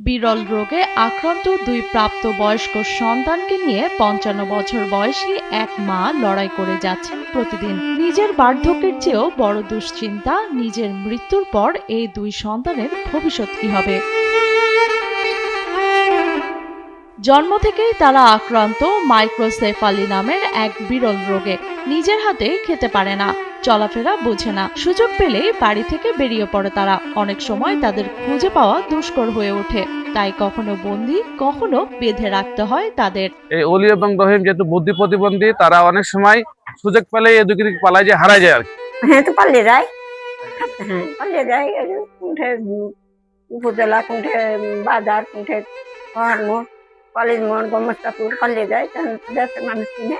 বিরল রোগে আক্রান্ত দুই প্রাপ্তবয়স্ক সন্তানকে নিয়ে ৫৫ বছর বয়সী এক মা লড়াই করে যাচ্ছেন প্রতিদিন। নিজের বার্ধক্যের চেয়েও বড় দুশ্চিন্তা নিজের মৃত্যুর পর এই দুই সন্তানের ভবিষ্যৎ কি হবে। জন্ম থেকেই তারা আক্রান্ত মাইক্রোসেফালি নামের এক বিরল রোগে। নিজের হাতে খেতে পারে না, চলাফেরা বোঝে না, সুযোগ পেলেই বাড়ি থেকে বেরিয়ে পড়ে তারা। অনেক সময় তাদের খুঁজে পাওয়া দুষ্কর হয়ে ওঠে, তাই কখনো বন্দি, কখনো বেঁধে রাখতে হয় তাদের। এই অলি এবং রহিম যেহেতু বুদ্ধি প্রতিবন্ধী, তারা অনেক সময় সুযোগ পেলে এদিকে পালায় যায়, হারায় যায় আর কি। হ্যাঁ, তো পালিয়ে যায়। হ্যাঁ, পালিয়ে যায়। কোনঠে উপজেলা, কোনঠে বাজার, কোনঠে মোড়, কলেজ মোড়, গোমস্তাপুর পালিয়ে যায়। দেশের মানুষ কিনে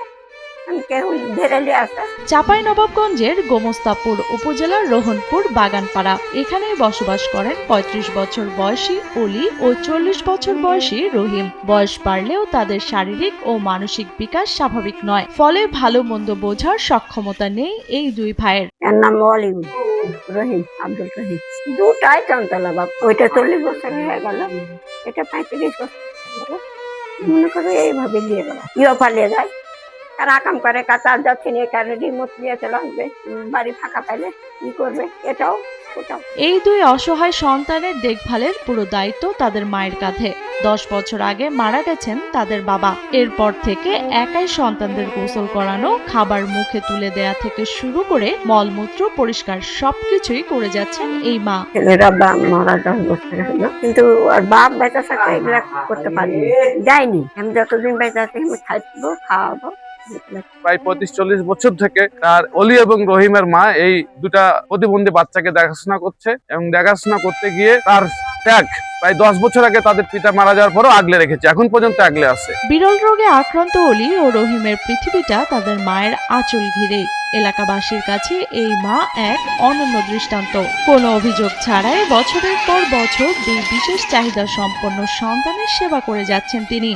কেউ ধরে নিয়ে আসে। চাঁপাইনবাবগঞ্জের গোমস্তাপুর উপজেলার রোহনপুর বাগানপাড়া, এখানে বসবাস করেন ৩৫ বছর বয়সী অলি ও ৪০ বছর বয়সী রহিম। বয়স বাড়লেও তাদের শারীরিক ও মানসিক বিকাশ স্বাভাবিক নয়, ফলে ভালো মন্দ বোঝার সক্ষমতা নেই এই দুই ভাইয়ের। এর নাম অলি, রহিম, আব্দুল রহিম। দুটাই চঞ্চলা বাপ। ওইটা ৪০ বছর হয়ে গেল, এটা ৩৫ বছর। মনে করো এইভাবে নিয়ে গেল, পালিয়ে যায়। তারা কাম করে, কাঁচা যাচ্ছে নিয়ে কারণে রিমোট নিয়ে চলে আসবে, বাড়ি ফাঁকা পাইলে কি করবে, এটাও ওটাও। এই দুই অসহায় সন্তানের দেখভালের পুরো দায়িত্ব তাদের মায়ের কাঁধে। ১০ বছর আগে মারা গেছেন তাদের বাবা। এরপর থেকে একাই সন্তানদের গোসল করানো, খাবার মুখে তুলে দেয়া থেকে শুরু করে মলমূত্র পরিষ্কার সবকিছুই করে যাচ্ছেন এই মা। ছেলেরা মারা ১০ বছর হলো, কিন্তু আর বাপ বেঁচে থাকতে এগুলা করতে পারিনি, যায়নি। আমি যতদিন বেঁচে আছি আমি খাইবো, খাওয়াবো। প্রায় ৩৫-৪০ বছর থেকে তার অলি এবং রহিমের মা এই দুটা প্রতিবন্ধী বাচ্চাকে দেখাশোনা করছে, এবং দেখাশোনা করতে গিয়ে তার ত্যাগ প্রায় ১০ বছর আগে তাদের পিতা মারা যাওয়ার পরও আগলে রেখেছে, এখন পর্যন্ত আগলে আছে। বিরল রোগে আক্রান্ত অলি ও রহিমের পৃথিবীটা তাদের মায়ের আঁচল ঘিরে। এলাকাবাসীর কাছে এই মা এক অনন্য দৃষ্টান্ত। কোনো অভিযোগ ছাড়াই বছরের পর বছর দুই বিশেষ চাহিদা সম্পন্ন সন্তানের সেবা করে যাচ্ছেন তিনি।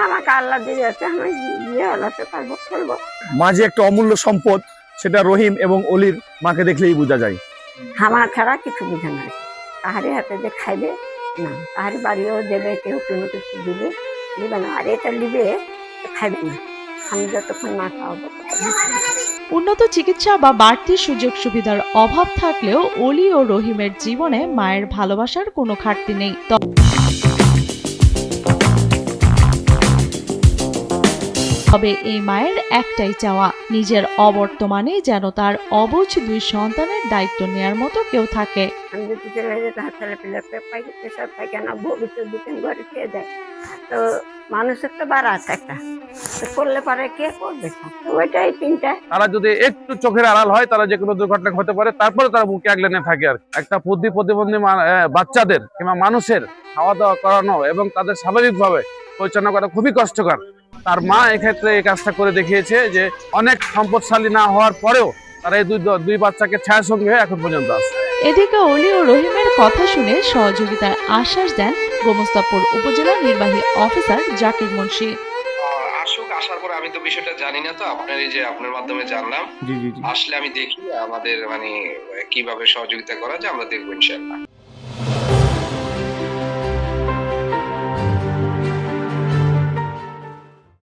আমাকে আল্লাহ দিয়েছে, আমি দিয়ে হলাতে পারবো, চলবো। মা যে একটা অমূল্য সম্পদ, সেটা রহিম এবং অলির মাকে দেখলেই বোঝা যায়। আমার ছাড়া কিছু বুঝে না। তাহারে হাতে যে খাইবে না, তাহারে বাড়িও দেবে, কেউ কোনো কিছু দিবে না, আর এটা নিবে খাইবে না। আমি যতক্ষণ না খাওয়াবো। উন্নত চিকিৎসা বা বাড়তি সুযোগ সুবিধার অভাব থাকলেও অলি ও রহিমের জীবনে মায়ের ভালোবাসার কোনো ঘাটতি নেই। তবে এই মায়ের একটাই চাওয়া, নিজের অবর্তমানে যেন তার অবুঝ দুই সন্তানের দায়িত্ব নেয়ার মতো কেউ থাকে। আমি যদি চলে যেতে ছেলে পেলে প্রেশার পায়খানা ভবিষ্যৎ দিতে ঘরে খেয়ে দেয়, তো মানুষের তো বার আছে একটা, করলে পারে কে করবে, ওইটাই চিন্তা। তারা যদি একটু চোখের আড়াল হয়, তারা যে কোনো দুর্ঘটনা হতে পারে, তারপরে তারা বুকে আগলে নিয়ে থাকে আর একটা বুদ্ধি প্রতিবন্ধী বাচ্চাদের কিংবা মানুষের খাওয়া দাওয়া করানো এবং তাদের স্বাভাবিকভাবে পরিচালনা করা খুবই কষ্টকর। তার মা এক্ষেত্রে এই কাজটা করে দেখিয়েছে, যে অনেক সম্পদশালী না হওয়ার পরেও তারা এই দুই বাচ্চাকে ছায়ার সঙ্গে এখন পর্যন্ত আছে। এদিকে অলি ও রহিমের কথা শুনে সহযোগিতার আশ্বাস দেন গোমস্তাপুর উপজেলা নির্বাহী অফিসার জাকির মুন্সি। আসার পর আমি তো বিষয়টা জানি না, তো আপনার মাধ্যমে জানলাম। আসলে আমি দেখি আমাদের কিভাবে সহযোগিতা করা যায়, আমরা দেখবো ইনশাআল্লাহ।